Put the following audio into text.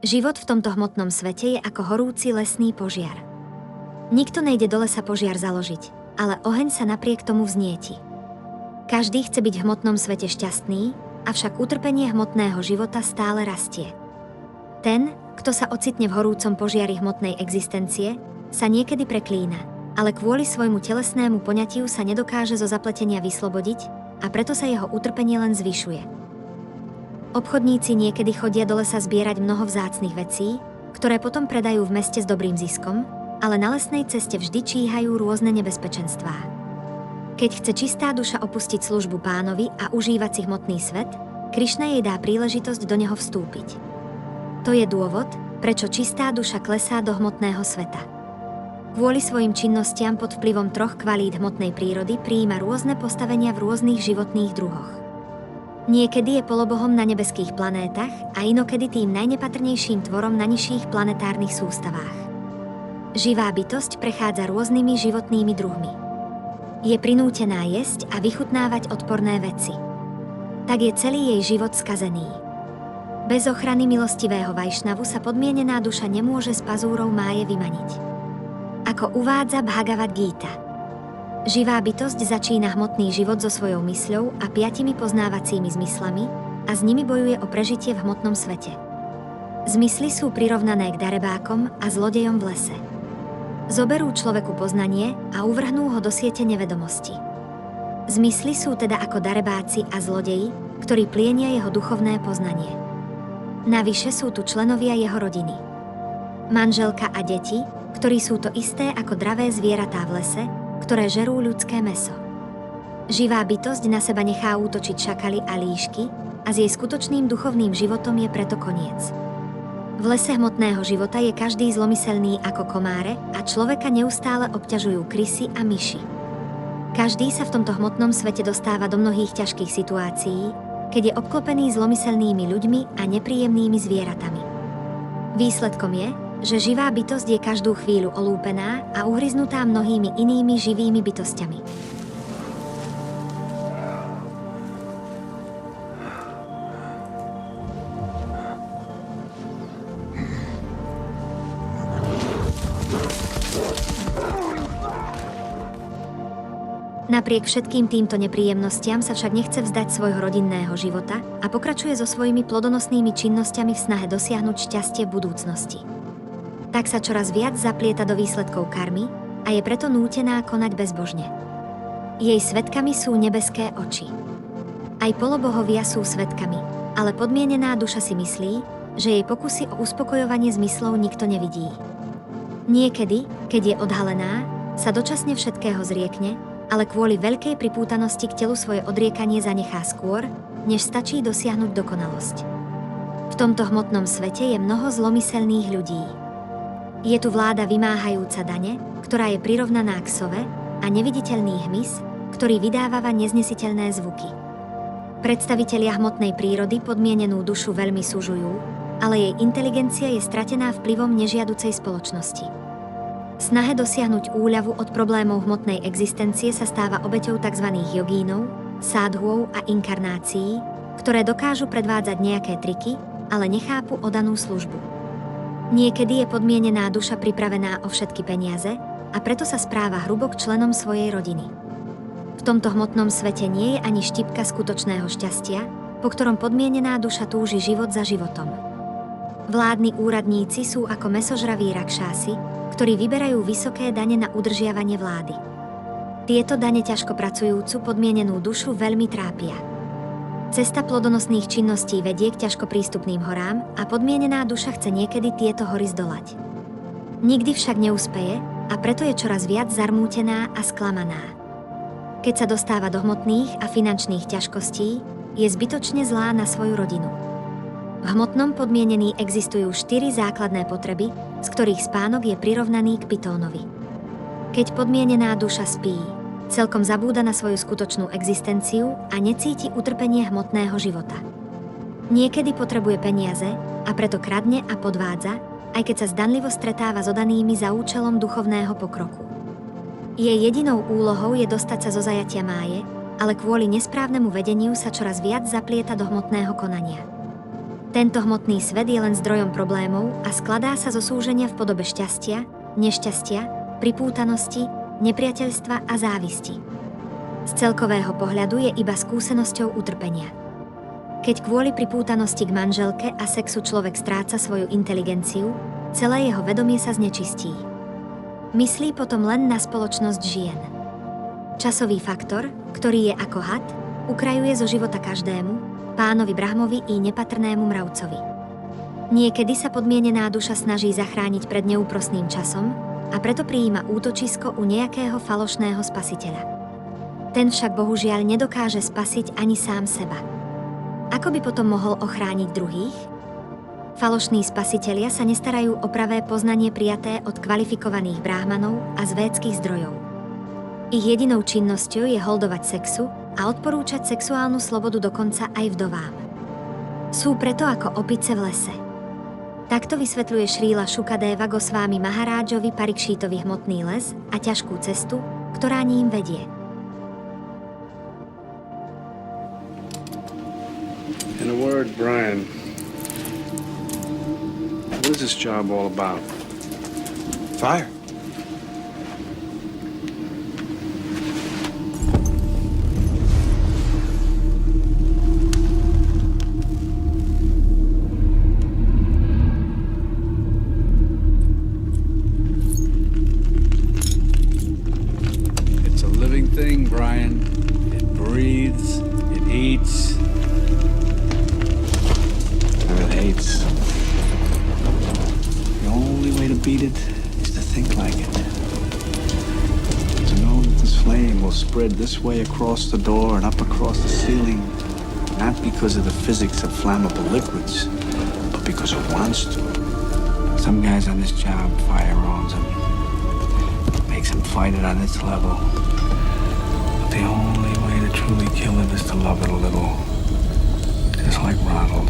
Život v tomto hmotnom svete je ako horúci lesný požiar. Nikto nejde do lesa požiar založiť, ale oheň sa napriek tomu vznieti. Každý chce byť v hmotnom svete šťastný, avšak utrpenie hmotného života stále rastie. Ten, kto sa ocitne v horúcom požiari hmotnej existencie, sa niekedy preklína, ale kvôli svojmu telesnému poňatiu sa nedokáže zo zapletenia vyslobodiť a preto sa jeho utrpenie len zvyšuje. Obchodníci niekedy chodia do lesa zbierať mnoho vzácnych vecí, ktoré potom predajú v meste s dobrým ziskom, ale na lesnej ceste vždy číhajú rôzne nebezpečenstvá. Keď chce čistá duša opustiť službu Pánovi a užívať si hmotný svet, Krišna jej dá príležitosť do neho vstúpiť. To je dôvod, prečo čistá duša klesá do hmotného sveta. Kvôli svojim činnostiam pod vplyvom troch kvalít hmotnej prírody prijíma rôzne postavenia v rôznych životných druhoch. Niekedy je polobohom na nebeských planétach a inokedy tým najnepatrnejším tvorom na nižších planetárnych sústavách. Živá bytosť prechádza rôznymi životnými druhmi. Je prinútená jesť a vychutnávať odporné veci. Tak je celý jej život skazený. Bez ochrany milostivého Vajšnavu sa podmienená duša nemôže z pazúrov máje vymaniť. Ako uvádza Bhagavad Gita. Živá bytosť začína hmotný život so svojou mysľou a 5 poznávacími zmyslami a s nimi bojuje o prežitie v hmotnom svete. Zmysly sú prirovnané k darebákom a zlodejom v lese. Zoberú človeku poznanie a uvrhnú ho do siete nevedomosti. Zmysly sú teda ako darebáci a zlodeji, ktorí plienia jeho duchovné poznanie. Navyše sú tu členovia jeho rodiny. Manželka a deti, ktorí sú to isté ako dravé zvieratá v lese, ktoré žerú ľudské mäso. Živá bytosť na seba nechá útočiť šakaly a líšky a s jej skutočným duchovným životom je preto koniec. V lese hmotného života je každý zlomyselný ako komáre a človeka neustále obťažujú krysy a myši. Každý sa v tomto hmotnom svete dostáva do mnohých ťažkých situácií, keď je obklopený zlomyselnými ľuďmi a nepríjemnými zvieratami. Výsledkom je, že živá bytosť je každú chvíľu olúpená a uhryznutá mnohými inými živými bytosťami. Napriek všetkým týmto nepríjemnostiam sa však nechce vzdať svojho rodinného života a pokračuje so svojimi plodonosnými činnosťami v snahe dosiahnuť šťastie v budúcnosti. Tak sa čoraz viac zaplieta do výsledkov karmy a je preto nútená konať bezbožne. Jej svedkami sú nebeské oči. Aj polobohovia sú svedkami, ale podmienená duša si myslí, že jej pokusy o uspokojovanie zmyslov nikto nevidí. Niekedy, keď je odhalená, sa dočasne všetkého zriekne, ale kvôli veľkej pripútanosti k telu svoje odriekanie zanechá skôr, než stačí dosiahnuť dokonalosť. V tomto hmotnom svete je mnoho zlomyselných ľudí. Je tu vláda vymáhajúca dane, ktorá je prirovnaná k sove, a neviditeľný hmyz, ktorý vydáva neznesiteľné zvuky. Predstavitelia hmotnej prírody podmienenú dušu veľmi súžujú, ale jej inteligencia je stratená vplyvom nežiaducej spoločnosti. Snahe dosiahnuť úľavu od problémov hmotnej existencie sa stáva obeťou tzv. Jogínov, sádhuov a inkarnácií, ktoré dokážu predvádzať nejaké triky, ale nechápu odanú službu. Niekedy je podmienená duša pripravená o všetky peniaze a preto sa správa hrubo k členom svojej rodiny. V tomto hmotnom svete nie je ani štipka skutočného šťastia, po ktorom podmienená duša túži život za životom. Vládni úradníci sú ako mäsožraví rakšási, ktorí vyberajú vysoké dane na udržiavanie vlády. Tieto dane ťažko pracujúcu podmienenú dušu veľmi trápia. Cesta plodonosných činností vedie k ťažko prístupným horám a podmienená duša chce niekedy tieto hory zdolať. Nikdy však neúspeje a preto je čoraz viac zarmútená a sklamaná. Keď sa dostáva do hmotných a finančných ťažkostí, je zbytočne zlá na svoju rodinu. V hmotnom podmienení existujú 4 základné potreby, z ktorých spánok je prirovnaný k pytónovi. Keď podmienená duša spí, celkom zabúda na svoju skutočnú existenciu a necíti utrpenie hmotného života. Niekedy potrebuje peniaze a preto kradne a podvádza, aj keď sa zdanlivo stretáva s odanými za účelom duchovného pokroku. Jej jedinou úlohou je dostať sa zo zajatia máje, ale kvôli nesprávnemu vedeniu sa čoraz viac zaplieta do hmotného konania. Tento hmotný svet je len zdrojom problémov a skladá sa zo súženia v podobe šťastia, nešťastia, pripútanosti, nepriateľstva a závisti. Z celkového pohľadu je iba skúsenosťou utrpenia. Keď kvôli pripútanosti k manželke a sexu človek stráca svoju inteligenciu, celé jeho vedomie sa znečistí. Myslí potom len na spoločnosť žien. Časový faktor, ktorý je ako had, ukrajuje zo života každému, pánovi Brahmovi i nepatrnému mravcovi. Niekedy sa podmienená duša snaží zachrániť pred neúprosným časom a preto prijíma útočisko u nejakého falošného spasiteľa. Ten však bohužiaľ nedokáže spasiť ani sám seba. Ako by potom mohol ochrániť druhých? Falošní spasitelia sa nestarajú o pravé poznanie prijaté od kvalifikovaných bráhmanov a z védskych zdrojov. Ich jedinou činnosťou je holdovať sexu a odporúčať sexuálnu slobodu dokonca aj vdovám. Sú preto ako opice v lese. Takto vysvetľuje Šríla Šukadeva Gosvámi Maharádžovi Parikšítovi hmotný les a ťažkú cestu, ktorá ním vedie. In a word, Brian, what is this job all about? Fire. It's a living thing, Brian. It breathes, it eats. And it hates. The only way to beat it is to think like it. To know that this flame will spread this way across the door and up across the ceiling, not because of the physics of flammable liquids, but because it wants to. Some guys on this job, fire owns them. Makes them fight it on its level. But the only way to truly kill it is to love it a little. Just like Ronald.